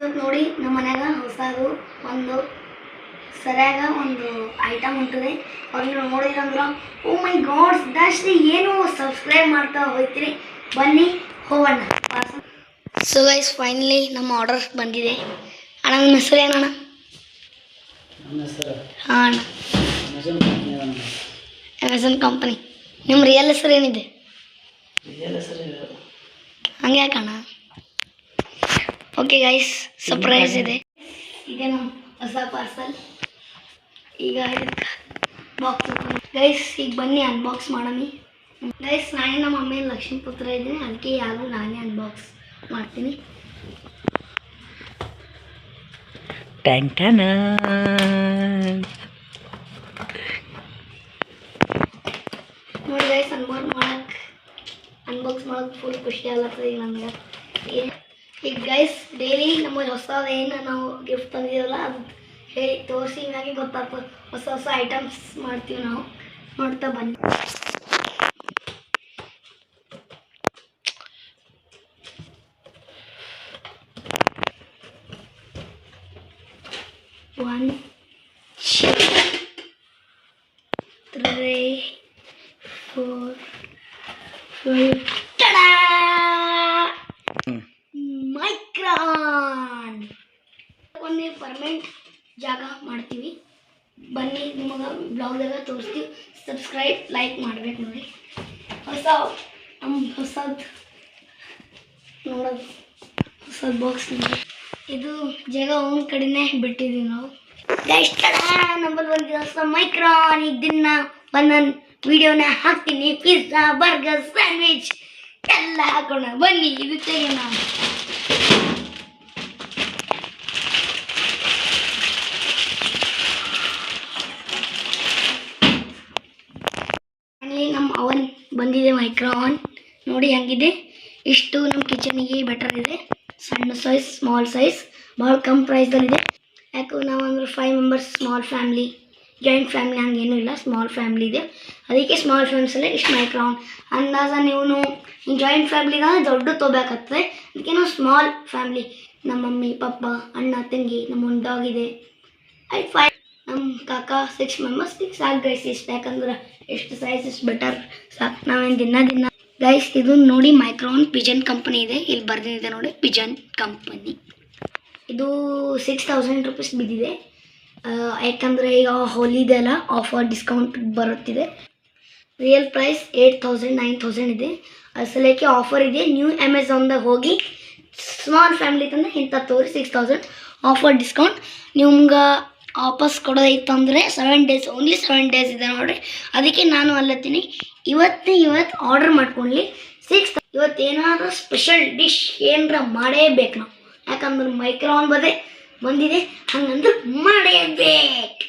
ನೋಡಿ ನಮ್ಮ ಮನ್ಯಾಗ ಹೊಸದು ಒಂದು ಸರಿಯಾಗ ಒಂದು ಐಟಮ್ ಉಂಟದೆ ಅವ್ರನ್ನ ನೋಡಿದ್ರಂದ್ರೆ ಓ ಮೈ ಗಾಡ್ಸ್ ದಾಶ್ರೀ ಏನು ಸಬ್ಸ್ಕ್ರೈಬ್ ಮಾಡ್ತಾ ಹೋಗ್ತೀರಿ ಬನ್ನಿ ಹೋಗೋಣ. ಸೊ ಗೈಸ್ ಫೈನಲಿ ನಮ್ಮ ಆರ್ಡರ್ ಬಂದಿದೆ. ಅಣ್ಣ ನಿಮ್ಮ ಹೆಸರು ಏನಣ್ಣ? ಹಾಂ ಅಣ್ಣ, ಅಮೆಝಾನ್ ಕಂಪನಿ. ನಿಮ್ಮ ರಿಯಲ್ ಹೆಸರು ಏನಿದೆ? ಹಂಗೆ ಯಾಕಣ್ಣ? ಓಕೆ ಗೈಸ್, ಸರ್ಪ್ರೈಸ್ ಇದೆ. ಇದೆ ನಮ್ಮ ಹೊಸ ಪಾರ್ಸಲ್. ಈಗ ಬಾಕ್ಸ್ ಗೈಸ್, ಈಗ ಬನ್ನಿ ಅನ್ಬಾಕ್ಸ್ ಮಾಡಮಿ. ಗೈಸ್ ನಾನೇ ನಮ್ಮ ಮಮ್ಮಿ ಲಕ್ಷ್ಮೀ ಪುತ್ರ ಇದ್ದೀನಿ, ಅದಕ್ಕೆ ಯಾರು ನಾನೇ ಅನ್ಬಾಕ್ಸ್ ಮಾಡ್ತೀನಿ. ನೋಡಿ ಗೈಸ್, ಅನ್ಬಾಕ್ಸ್ ಮಾಡಕ್ಕೆ ಫುಲ್ ಖುಷಿ ಆಗ್ಲತ್ತದ ಈಗ ನಮ್ಗೆ. ಈಗ ಗೈಸ್ ಡೈಲಿ ನಮಗೆ ಹೊಸದು ಏನು ನಾವು ಗಿಫ್ಟ್ ತಂದಿದ್ದೀವಲ್ಲ ಅದು ಹೇಳಿ ತೋರಿಸಿ ಇವಾಗೆ ಗೊತ್ತಾಗ್ತದೆ. ಹೊಸ ಹೊಸ ಐಟಮ್ಸ್ ಮಾಡ್ತೀವಿ ನಾವು, ನೋಡ್ತಾ ಬನ್ನಿ. One, 2, 3, 4, 5. Ta-da! ಮೈಕ್ರಾನ್ ಒಂದು ಪರ್ಮನೆಂಟ್ ಜಾಗ ಮಾಡ್ತೀವಿ. ಬನ್ನಿ ನಿಮಗೆ ಬ್ಲಾಗ್ದಾಗ ತೋರಿಸ್ತೀವಿ. ಸಬ್ಸ್ಕ್ರೈಬ್ ಲೈಕ್ ಮಾಡ್ಬೇಕು ನೋಡಿ. ಹೊಸದು ನೋಡೋದು, ಹೊಸದು ಬಾಕ್ಸ್ ಇದು ಜಾಗ ಒಂದು ಕಡೆನೇ ಬಿಟ್ಟಿದ್ದೀವಿ ನಾವು. ನಂಬರ್ ಬಂದಿದೆ ಹೊಸ ಮೈಕ್ರಾನ್. ಈಗ ದಿನ ಒಂದೊಂದು ವಿಡಿಯೋನ ಹಾಕ್ತೀನಿ. ಪಿಜ್ಜಾ, ಬರ್ಗರ್, ಸ್ಯಾಂಡ್ವಿಚ್ ಎಲ್ಲ ಹಾಕೋಣ ಬನ್ನಿ. ಇದು ತೆಗೋಣ. ನಮ್ಮ ಅವನ್ ಬಂದಿದೆ ಮೈಕ್ರಾನ್. ನೋಡಿ ಹೆಂಗಿದೆ. ಇಷ್ಟು ನಮ್ಮ ಕಿಚನಿಗೆ ಬೆಟರ್ ಇದೆ. ಸಣ್ಣ ಸೈಜ್, ಸ್ಮಾಲ್ ಸೈಜ್, ಭಾಳ ಕಮ್ಮಿ ಪ್ರೈಸಲ್ಲಿದೆ. ಯಾಕೆ ನಾವು ಅಂದ್ರೆ 5 members, small family, joint family ಹಂಗೇನೂ ಇಲ್ಲ, ಸ್ಮಾಲ್ ಫ್ಯಾಮ್ಲಿ ಇದೆ. ಅದಕ್ಕೆ ಸ್ಮಾಲ್ ಫ್ಯಾಮ್ಸಲ್ಲೇ ಇಷ್ಟು ಮೈಕ್ರಾನ್. ಅಂದಾಜ ನೀವು ಜಾಯಿಂಟ್ ಫ್ಯಾಮ್ಲಿಗೆ ದೊಡ್ಡ ತೊಗೋಬೇಕಾಗ್ತದೆ. ಅದಕ್ಕೆ ನಾವು ಸ್ಮಾಲ್ ಫ್ಯಾಮ್ಲಿ, ನಮ್ಮ ಮಮ್ಮಿ ಪಪ್ಪ ಅಣ್ಣ ತಂಗಿ, ನಮ್ಮ ಒಂದು ಡಾಗ್ ಇದೆ. 5 ನಮ್ಮ ಕಾಕ 6 ಮೆಂಬರ್ಸ್. ಈಗ ಸಾಕು ಗೈಸ್ ಇಷ್ಟು, ಯಾಕಂದ್ರೆ ಎಷ್ಟು ಸೈಜ್ ಇಷ್ಟು ಬೆಟರ್ ಸಾಕು. ನಾವೇನು ದಿನ ಗೈಸ್ ಇದು ನೋಡಿ ಮೈಕ್ರಾನ್ ಪಿಜನ್ ಕಂಪನಿ ಇದೆ, ಇಲ್ಲಿ ಬರ್ದಿದೆ ನೋಡಿ ಪಿಜನ್ ಕಂಪನಿ. ಇದು 6000 ರೂಪೀಸ್ ಬಿದ್ದಿದೆ. ಯಾಕಂದರೆ ಈಗ ಹೋಲಿದೆಲ್ಲ ಆಫರ್ ಡಿಸ್ಕೌಂಟ್ ಬರುತ್ತಿದೆ. ರಿಯಲ್ ಪ್ರೈಸ್ 8000 9000 ಇದೆ. ಅಸಲಕ್ಕೆ ಆಫರ್ ಇದೆ. ನ್ಯೂ ಅಮೆಝಾನ್ದಾಗ ಹೋಗಿ ಸ್ಮಾಲ್ ಫ್ಯಾಮ್ಲಿ ತಂದರೆ ಇಂಥ ತೋರಿ 6000 ಆಫರ್ ಡಿಸ್ಕೌಂಟ್. ನಿಮ್ಗೆ ವಾಪಸ್ ಕೊಡೋದೈತಂದರೆ 7 ಡೇಸ್, ಓನ್ಲಿ 7 ಡೇಸ್ ಇದೆ ನೋಡಿರಿ. ಅದಕ್ಕೆ ನಾನು ಅಲ್ಲತ್ತೀನಿ ಇವತ್ತು ಆರ್ಡರ್ ಮಾಡ್ಕೊಳ್ಳಿ. ಇವತ್ತು ಏನಾದರೂ ಸ್ಪೆಷಲ್ ಡಿಶ್ ಏನರ ಮಾಡೇಬೇಕು ನಾವು, ಯಾಕಂದ್ರೆ ಮೈಕ್ರಾನ್ ಬಂದಿದೆ, ಹಂಗಂದ್ರೆ ಮಾಡೇಬೇಕು.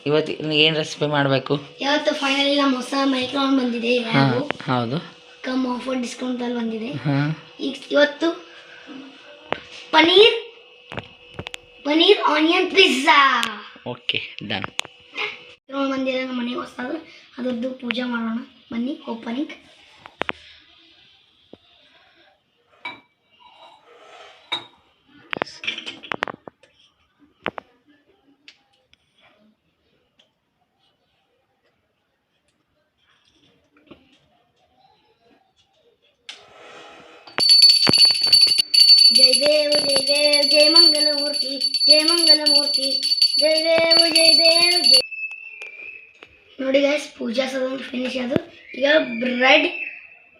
ಇವತ್ತು ಏನು ರೆಸಿಪಿ ಮಾಡಬೇಕು? ಇವತ್ತು ಫೈನಲಿ ನಮ್ಮ ಹೊಸ ಮೈಕ್ರಾನ್ ಬಂದಿದೆ. ಹೌದು, ಕಮ್ ಆಫರ್ ಡಿಸ್ಕೌಂಟಲ್ಲಿ ಬಂದಿದೆ. ಈಗ ಇವತ್ತು paneer onion pizza. Okay done. ಬಂದಿದೆ ನಮ್ಮ ಮನೆಗೆ ಹೊಸದು, ಅದರದ್ದು ಪೂಜೆ ಮಾಡೋಣ ಬನ್ನಿ. ಓಪನಿಂಗ್ ಜಯ ದೇವ ಜಯ ದೇವ ಜಯ ಮಂಗಲ ಮೂರ್ತಿ, ಜಯ ಮಂಗಲ ಮೂರ್ತಿ, ಜಯ ದೇವ ಜಯ ದೇವ ಜಯ. ನೋಡಿ ಗೈಸ್, ಪೂಜಾ ಸದನ ಫಿನಿಶ್ ಅದು. ಈಗ ಬ್ರೆಡ್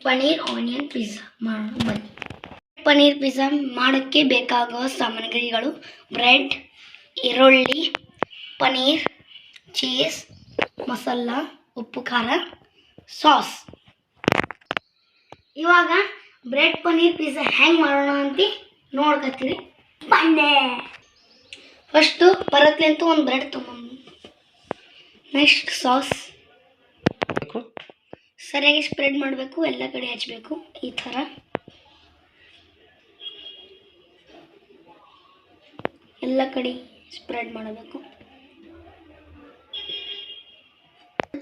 ಪನೀರ್ ಆನಿಯನ್ ಪಿಜ್ಜಾ ಮಾಡೋಣ ಬನ್ನಿ. ಪನೀರ್ ಪಿಜ್ಜಾ ಮಾಡೋಕ್ಕೆ ಬೇಕಾಗುವ ಸಾಮಗ್ರಿಗಳು: ಬ್ರೆಡ್, ಈರುಳ್ಳಿ, ಪನೀರ್, ಚೀಸ್, ಮಸಾಲ, ಉಪ್ಪು, ಖಾರ, ಸಾಸ್. ಇವಾಗ ಬ್ರೆಡ್ ಪನೀರ್ ಪಿಜ್ಜಾ ಹೆಂಗೆ ಮಾಡೋಣ ಅಂತ ನೋಡ್ಕೊತೀವಿ ಬನ್ನಿ. ಫಸ್ಟು ಪರತ್ಲೆಂತೂ ಒಂದು ಬ್ರೆಡ್ ತೊಗೊಂಡು, ನೆಕ್ಸ್ಟ್ ಸಾಸ್ ಸರಿಯಾಗಿ ಸ್ಪ್ರೆಡ್ ಮಾಡಬೇಕು, ಎಲ್ಲ ಕಡೆ ಹಚ್ಚಬೇಕು ಈ ಥರ. ಎಲ್ಲ ಕಡೆ ಸ್ಪ್ರೆಡ್ ಮಾಡಬೇಕು.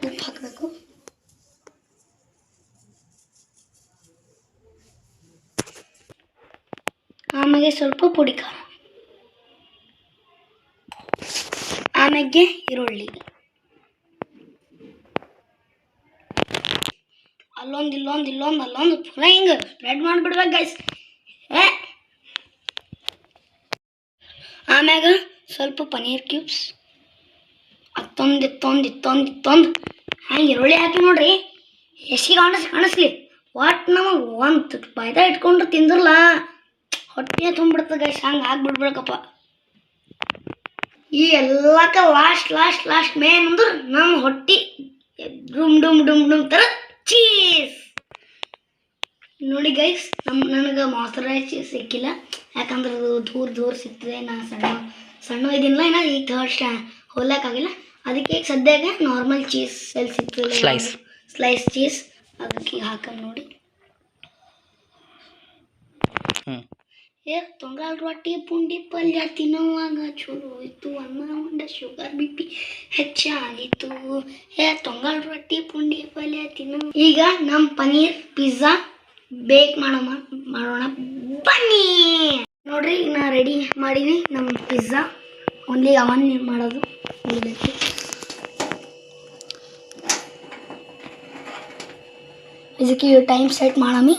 ಉಪ್ಪು ಹಾಕಬೇಕು. ಆಮೇಲೆ ಸ್ವಲ್ಪ ಪುಡಿ ಖಾರ, ಆಮೇಲೆ ಈರುಳ್ಳಿ, ಅಲ್ಲೊಂದು ಪುನಃ ಹಿಂಗೆ ಸ್ಪ್ರೆಡ್ ಮಾಡಿಬಿಡ್ಬೇಕು ಗೈಸ್. ಆಮ್ಯಾಗ ಸ್ವಲ್ಪ ಪನೀರ್ ಕ್ಯೂಬ್ಸ್ ಇತ್ತೊಂದು ಹಂಗೆ ಈರುಳ್ಳಿ ಹಾಕಿ ನೋಡ್ರಿ, ಎಷ್ಟಿಗೆ ಕಾಣಿಸ್ಲಿ. ಒಟ್ಟು ನಮಗೆ ಒಂದು ಬಾಯ್ದ ಇಟ್ಕೊಂಡು ತಿಂದ್ರಲ್ಲ ಹೊಟ್ಟೆ ತುಂಬಿಡ್ತದೆ ಗೈಸ್. ಹಂಗೆ ಆಗ್ಬಿಡ್ಬೇಕಪ್ಪ. ಈ ಎಲ್ಲಕ್ಕ ಲಾಸ್ಟ್ ಮೇನ್ ಅಂದ್ರೆ ನಮ್ಮ ಹೊಟ್ಟೆ ಡುಮ್ ಥರ ಚೀಸ್. ನೋಡಿ ಗೈಸ್, ನನಗೆ ಮಾಯ್ಚರೈಸ್ ಚೀಸ್ ಸಿಕ್ಕಿಲ್ಲ, ಯಾಕಂದ್ರೆ ಅದು ದೂರ ಸಿಗ್ತದೆ. ನಾ ಸಣ್ಣ ಇದಿಲ್ಲ, ಇನ್ನು ಈಗ ಥರ್ಡ್ ಹೊಲಕ್ಕಾಗಿಲ್ಲ. ಅದಕ್ಕೆ ಈಗ ಸದ್ಯಕ್ಕೆ ನಾರ್ಮಲ್ ಚೀಸ್ ಎಲ್ಲಿ ಸಿಗ್ತದೆ, ಸ್ಲೈಸ್ ಚೀಸ್, ಅದಕ್ಕೆ ಹಾಕೊಂಡು ನೋಡಿ. ತೊಂಗಾಲ್ ರೊಟ್ಟಿ ಪುಂಡಿ ಪಲ್ಯ ತಿನ್ನುವಾಗ ಚಲೋ ಇತ್ತು, ಅನ್ನ ಉಂಡ ಶುಗರ್ BP ಹೆಚ್ಚಾಗಿತ್ತು. ತೊಂಗಾಲ್ ರೊಟ್ಟಿ ಪುಂಡಿ ಪಲ್ಯ ಈಗ ನಮ್ಮ ಪನೀರ್ ಪಿಜ್ಜಾ ಬೇಕ್ ಮಾಡೋಣ ಬನ್ನಿ. ನೋಡ್ರಿ, ನಾ ರೆಡಿ ಮಾಡೀನಿ ನಮ್ಮ ಪಿಜ್ಜಾ. ಓನ್ಲಿ ಅವನ್ ಮಾಡೋದು ಉಳಿದೈತಿ. ಇದಕ್ಕೆ ಟೈಮ್ ಸೆಟ್ ಮಾಡಮಿ.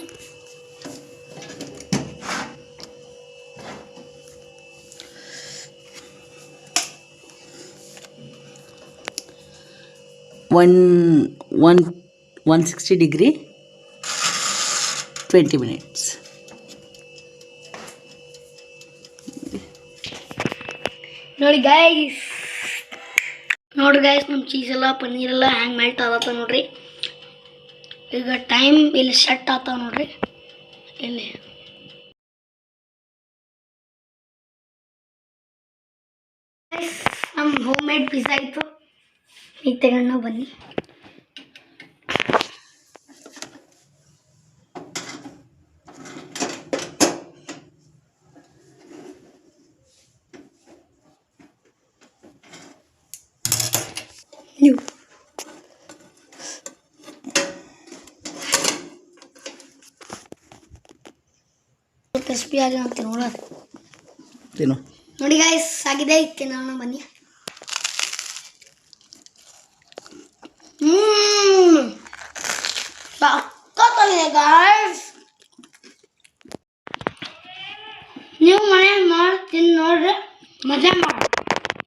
one 160 degree 20 minutes. ನೋಡಿ ಗೈಸ್, ನಮ್ಮ ಚೀಸ್ ಎಲ್ಲ ಪನ್ನೀರ್ ಎಲ್ಲ ಹ್ಯಾಂಗೆ ಮೆಲ್ಟ್ ಆಗತ್ತ ನೋಡ್ರಿ. ಈಗ ಟೈಮ್ ಇಲ್ಲಿ ಸೆಟ್ ಆಗ್ತಾವ ನೋಡ್ರಿ. ಇಲ್ಲಿ ನಮ್ಮ ಹೋಮ್ ಮೇಡ್ ಪಿಜ್ಜಾ ಇತ್ತು, ಈಗ ತಗೊಂಡು ಬನ್ನಿ. ನೀವು ಕ್ರಿಸ್ಪಿ ಆಗಿ ಅಂತ ನೋಡೋದು. ನೋಡಿ ಗೈಸ್, ಆಗಿದೆ, ತಿನ್ನೋಣ ಬನ್ನಿ. ಸಕ್ಕತ್ತಾಗಿದೆ ಗೈಸ್. ನೀವು ಮನೆ ಮಾಡಿ ತಿಂದು ನೋಡ್ರಿ, ಮಜಾ ಮಾಡಿ.